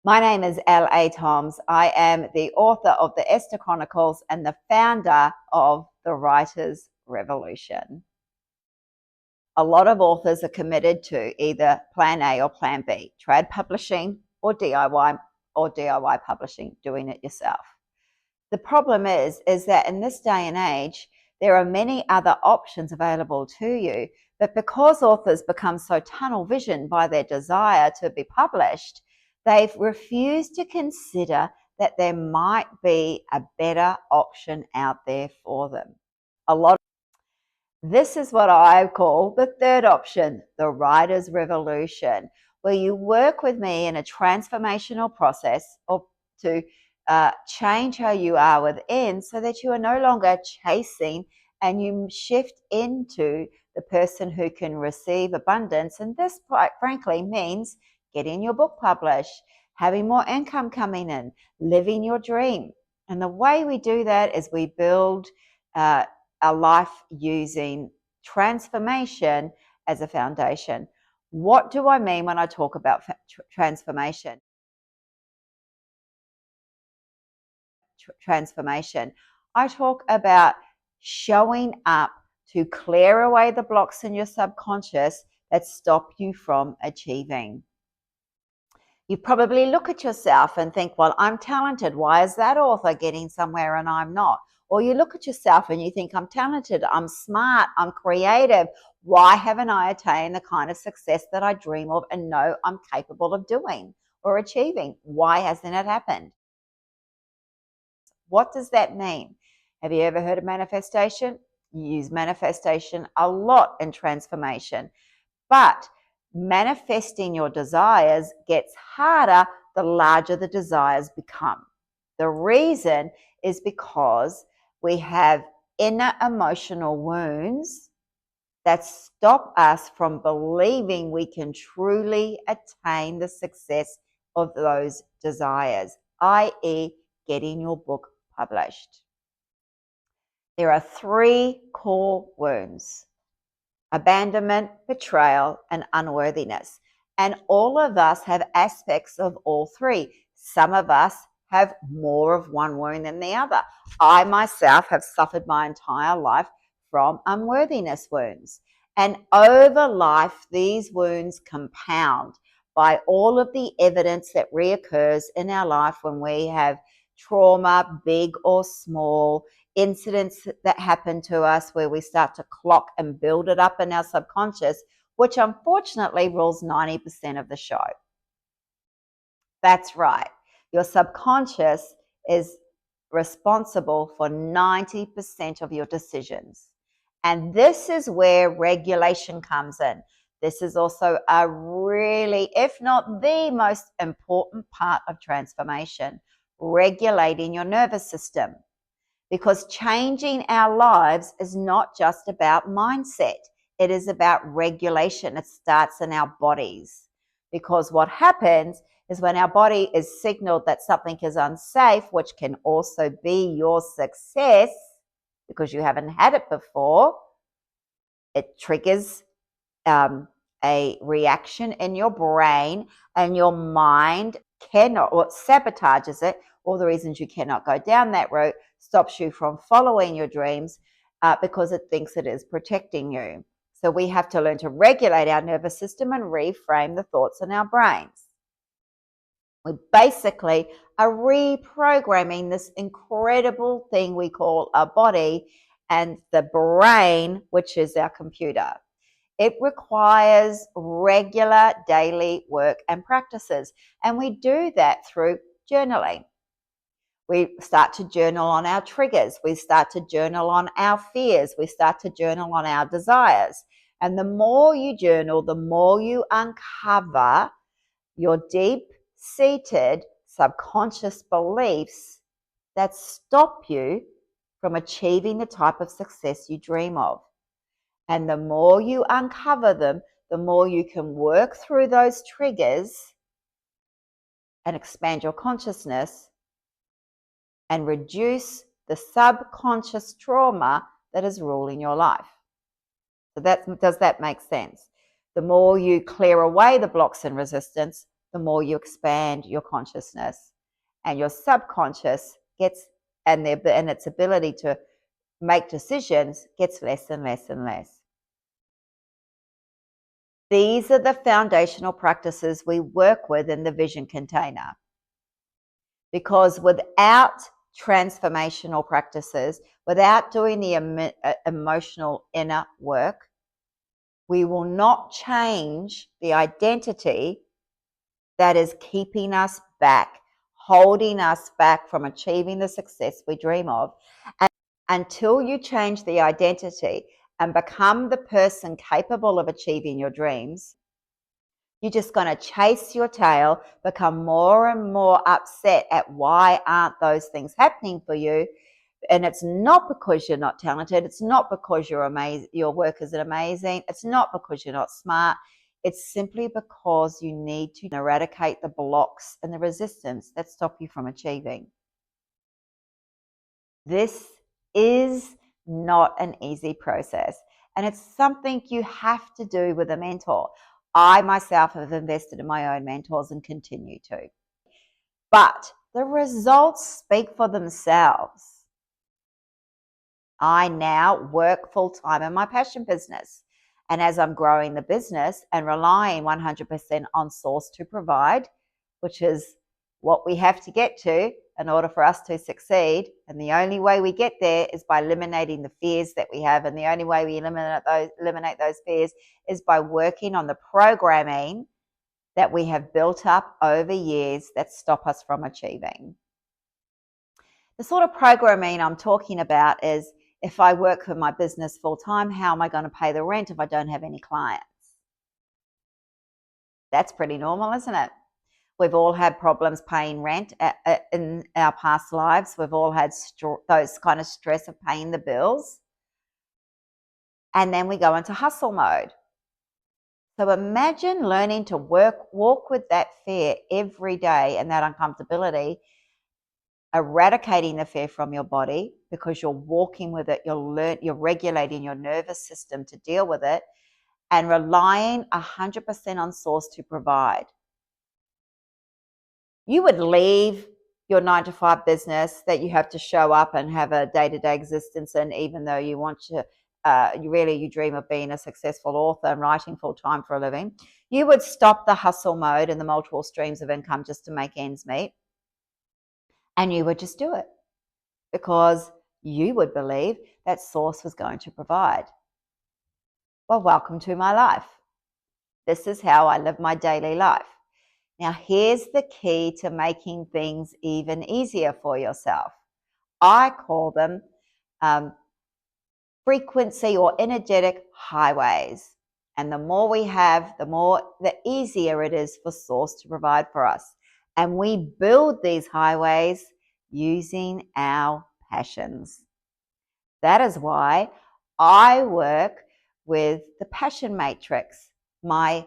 My name is L.A. Toms. I am the author of the Esther Chronicles and the founder of the Writers' Revolution. A lot of authors are committed to either Plan A or Plan B, trad publishing or DIY publishing, doing it yourself. The problem is that in this day and age, there are many other options available to you, but because authors become so tunnel visioned by their desire to be published, they've refused to consider that there might be a better option out there for them. This is what I call the third option, the Writer's Revolution, where you work with me in a transformational process to change how you are within so that you are no longer chasing and you shift into the person who can receive abundance. And this, quite frankly, means getting your book published, having more income coming in, living your dream. And the way we do that is we build a life using transformation as a foundation. What do I mean when I talk about transformation? I talk about showing up to clear away the blocks in your subconscious that stop you from achieving. You probably look at yourself and think, well, I'm talented. Why is that author getting somewhere and I'm not? Or you look at yourself and you think, I'm talented, I'm smart, I'm creative. Why haven't I attained the kind of success that I dream of and know I'm capable of doing or achieving? Why hasn't it happened? What does that mean? Have you ever heard of manifestation? You use manifestation a lot in transformation, but manifesting your desires gets harder the larger the desires become. The reason is because we have inner emotional wounds that stop us from believing we can truly attain the success of those desires, i.e., getting your book published. There are three core wounds: abandonment, betrayal, and unworthiness. And all of us have aspects of all three. Some of us have more of one wound than the other. I myself have suffered my entire life from unworthiness wounds. And over life, these wounds compound by all of the evidence that reoccurs in our life when we have trauma, big or small, incidents that happen to us where we start to clock and build it up in our subconscious, which unfortunately rules 90% of the show. That's right. Your subconscious is responsible for 90% of your decisions. And this is where regulation comes in. This is also a really, if not the most important part of transformation, regulating your nervous system. Because changing our lives is not just about mindset. It is about regulation. It starts in our bodies. Because what happens is when our body is signaled that something is unsafe, which can also be your success because you haven't had it before, it triggers a reaction in your brain, and your mind cannot, or it sabotages it. All the reasons you cannot go down that route, stops you from following your dreams because it thinks it is protecting you. So we have to learn to regulate our nervous system and reframe the thoughts in our brains. We basically are reprogramming this incredible thing we call our body and the brain, which is our computer. It requires regular daily work and practices, and we do that through journaling. We start to journal on our triggers. We start to journal on our fears. We start to journal on our desires. And the more you journal, the more you uncover your deep-seated subconscious beliefs that stop you from achieving the type of success you dream of. And the more you uncover them, the more you can work through those triggers and expand your consciousness and reduce the subconscious trauma that is ruling your life. So does that make sense? The more you clear away the blocks and resistance, the more you expand your consciousness, and your subconscious gets, and its ability to make decisions gets less and less and less. These are the foundational practices we work with in the vision container. Because without transformational practices, without doing the emotional inner work, we will not change the identity that is keeping us back, holding us back from achieving the success we dream of. And until you change the identity and become the person capable of achieving your dreams, you're just going to chase your tail, become more and more upset at why aren't those things happening for you. And it's not because you're not talented. It's not because you're amazing, your work isn't amazing. It's not because you're not smart. It's simply because you need to eradicate the blocks and the resistance that stop you from achieving. This is not an easy process, and it's something you have to do with a mentor. I myself have invested in my own mentors and continue to. But the results speak for themselves. I now work full-time in my passion business. And as I'm growing the business and relying 100% on source to provide, which is what we have to get to in order for us to succeed. And the only way we get there is by eliminating the fears that we have. And the only way we eliminate those fears is by working on the programming that we have built up over years that stop us from achieving. The sort of programming I'm talking about is, if I work for my business full time, how am I going to pay the rent if I don't have any clients? That's pretty normal, isn't it? We've all had problems paying rent in our past lives. We've all had those kind of stress of paying the bills. And then we go into hustle mode. So imagine learning to walk with that fear every day and that uncomfortability, eradicating the fear from your body because you're walking with it, you're regulating your nervous system to deal with it, and relying 100% on source to provide. You would leave your 9-to-5 business that you have to show up and have a day-to-day existence in, even though you want to, you dream of being a successful author and writing full-time for a living. You would stop the hustle mode and the multiple streams of income just to make ends meet. And you would just do it because you would believe that source was going to provide. Well, welcome to my life. This is how I live my daily life. Now, here's the key to making things even easier for yourself. I call them frequency or energetic highways. And the more we have, the easier it is for source to provide for us. And we build these highways using our passions. That is why I work with the Passion Matrix, my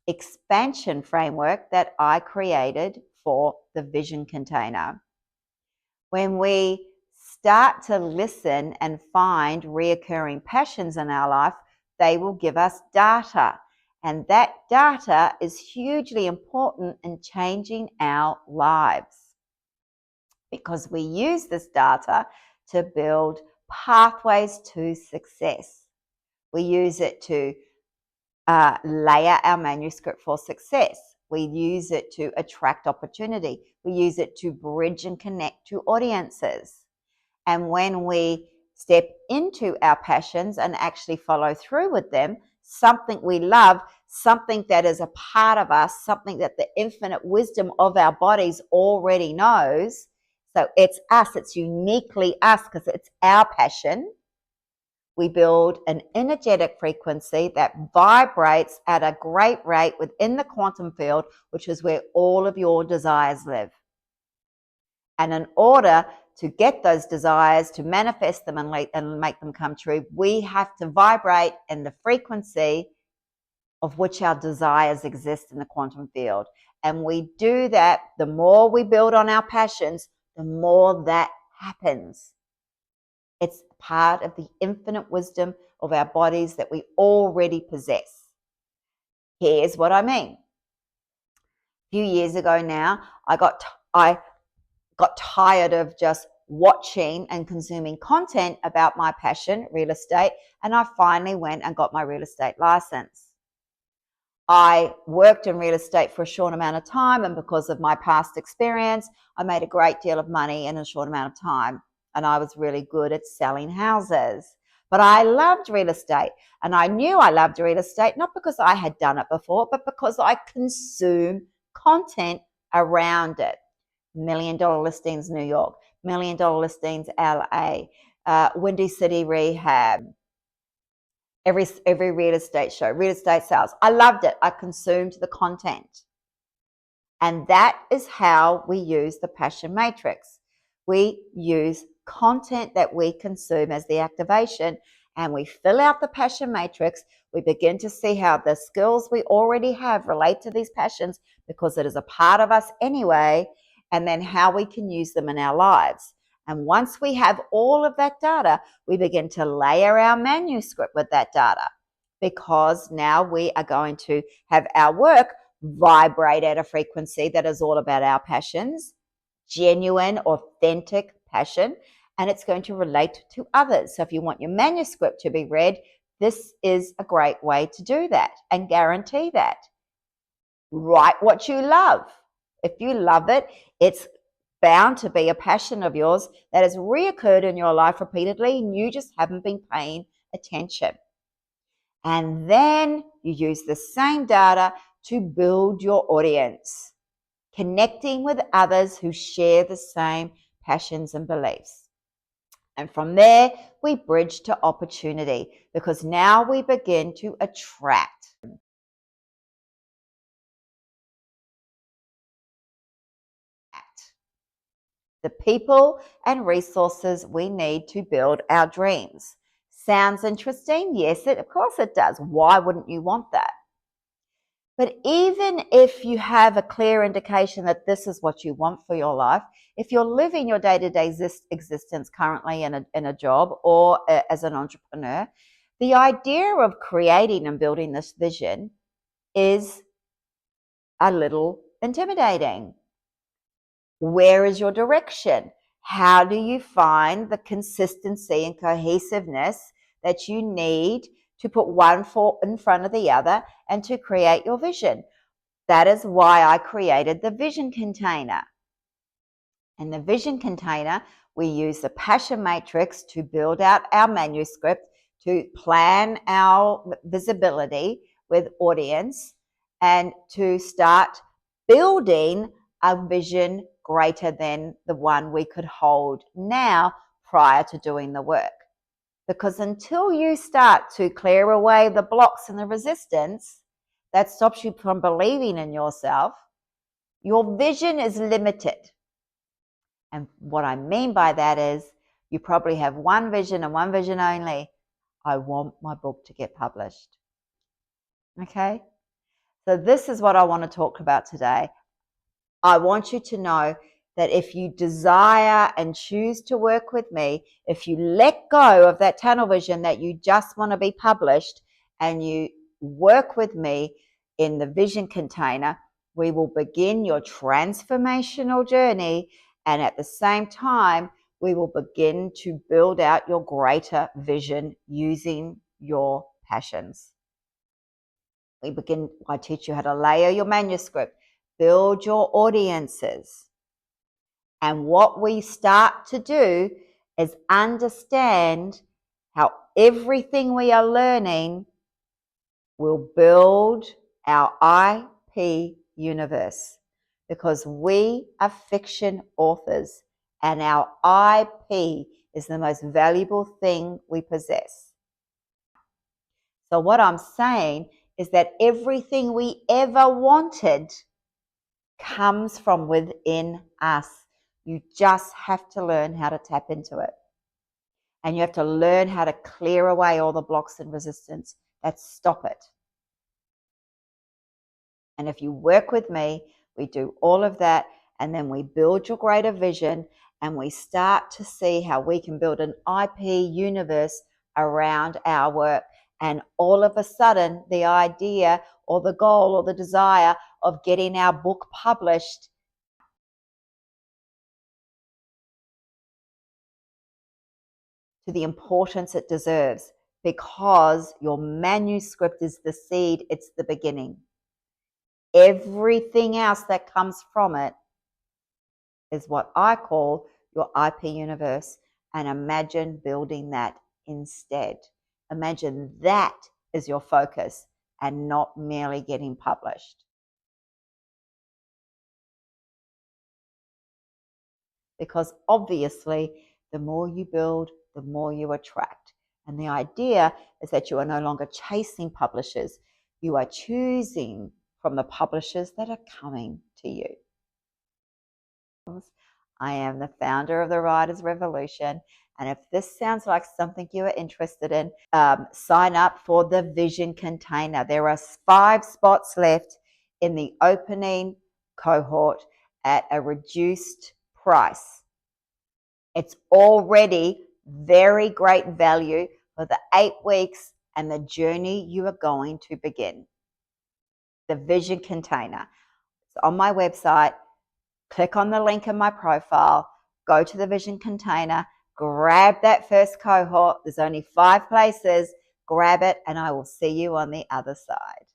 expansion framework that I created for the vision container. When we start to listen and find reoccurring passions in our life, they will give us data. And that data is hugely important in changing our lives, because we use this data to build pathways to success. We use it to layer our manuscript for success. We use it to attract opportunity. We use it to bridge and connect to audiences. And when we step into our passions and actually follow through with them, something we love, something that is a part of us, something that the infinite wisdom of our bodies already knows. So it's us, it's uniquely us because it's our passion. We build an energetic frequency that vibrates at a great rate within the quantum field, which is where all of your desires live. And in order to get those desires, to manifest them and make them come true, we have to vibrate in the frequency of which our desires exist in the quantum field. And we do that, the more we build on our passions, the more that happens. It's part of the infinite wisdom of our bodies that we already possess. Here's what I mean. few years ago now, I got tired of just watching and consuming content about my passion, real estate, and I finally went and got my real estate license. I worked in real estate for a short amount of time, and because of my past experience, I made a great deal of money in a short amount of time, and I was really good at selling houses. But I loved real estate, and I knew I loved real estate not because I had done it before, but because I consume content around it. $1 million listings New York, $1 million listings LA, Windy City Rehab, every real estate show, real estate sales. I loved it. I consumed the content. And that is how we use the passion matrix. We use content that we consume as the activation, and we fill out the passion matrix. We begin to see how the skills we already have relate to these passions because it is a part of us anyway, and then how we can use them in our lives. And once we have all of that data, we begin to layer our manuscript with that data, because now we are going to have our work vibrate at a frequency that is all about our passions, genuine, authentic passion, and it's going to relate to others. So if you want your manuscript to be read, this is a great way to do that and guarantee that. Write what you love. If you love it, it's bound to be a passion of yours that has reoccurred in your life repeatedly and you just haven't been paying attention. And then you use the same data to build your audience, connecting with others who share the same passions and beliefs. And from there, we bridge to opportunity, because now we begin to attract the people and resources we need to build our dreams. Sounds interesting? Yes, of course it does. Why wouldn't you want that? But even if you have a clear indication that this is what you want for your life, if you're living your day-to-day existence currently in a job or as an entrepreneur, the idea of creating and building this vision is a little intimidating. Where is your direction? How do you find the consistency and cohesiveness that you need to put one foot in front of the other and to create your vision? That is why I created the vision container. In the vision container, we use the passion matrix to build out our manuscript, to plan our visibility with audience, and to start building a vision greater than the one we could hold now prior to doing the work. Because until you start to clear away the blocks and the resistance that stops you from believing in yourself, your vision is limited. And what I mean by that is you probably have one vision and one vision only. I want my book to get published. Okay? So this is what I want to talk about today. I want you to know that if you desire and choose to work with me, if you let go of that tunnel vision that you just want to be published and you work with me in the vision container, we will begin your transformational journey, and at the same time, we will begin to build out your greater vision using your passions. I teach you how to layer your manuscript, build your audiences. And what we start to do is understand how everything we are learning will build our IP universe, because we are fiction authors and our IP is the most valuable thing we possess. So what I'm saying is that everything we ever wanted comes from within us. You just have to learn how to tap into it. And you have to learn how to clear away all the blocks and resistance that stop it. And if you work with me, we do all of that, and then we build your greater vision, and we start to see how we can build an IP universe around our work. And all of a sudden, the idea or the goal or the desire of getting our book published to the importance it deserves, because your manuscript is the seed, it's the beginning. Everything else that comes from it is what I call your IP universe. And imagine building that instead. Imagine that is your focus and not merely getting published. Because obviously, the more you build, the more you attract. And the idea is that you are no longer chasing publishers. You are choosing from the publishers that are coming to you. I am the founder of the Writers Revolution. And if this sounds like something you are interested in, sign up for the Vision Container. There are 5 spots left in the opening cohort at a reduced price. It's already very great value for the 8 weeks and the journey you are going to begin. The Vision Container. It's on my website. Click on the link in my profile, go to the Vision Container, grab that first cohort. There's only 5 places. Grab it, and I will see you on the other side.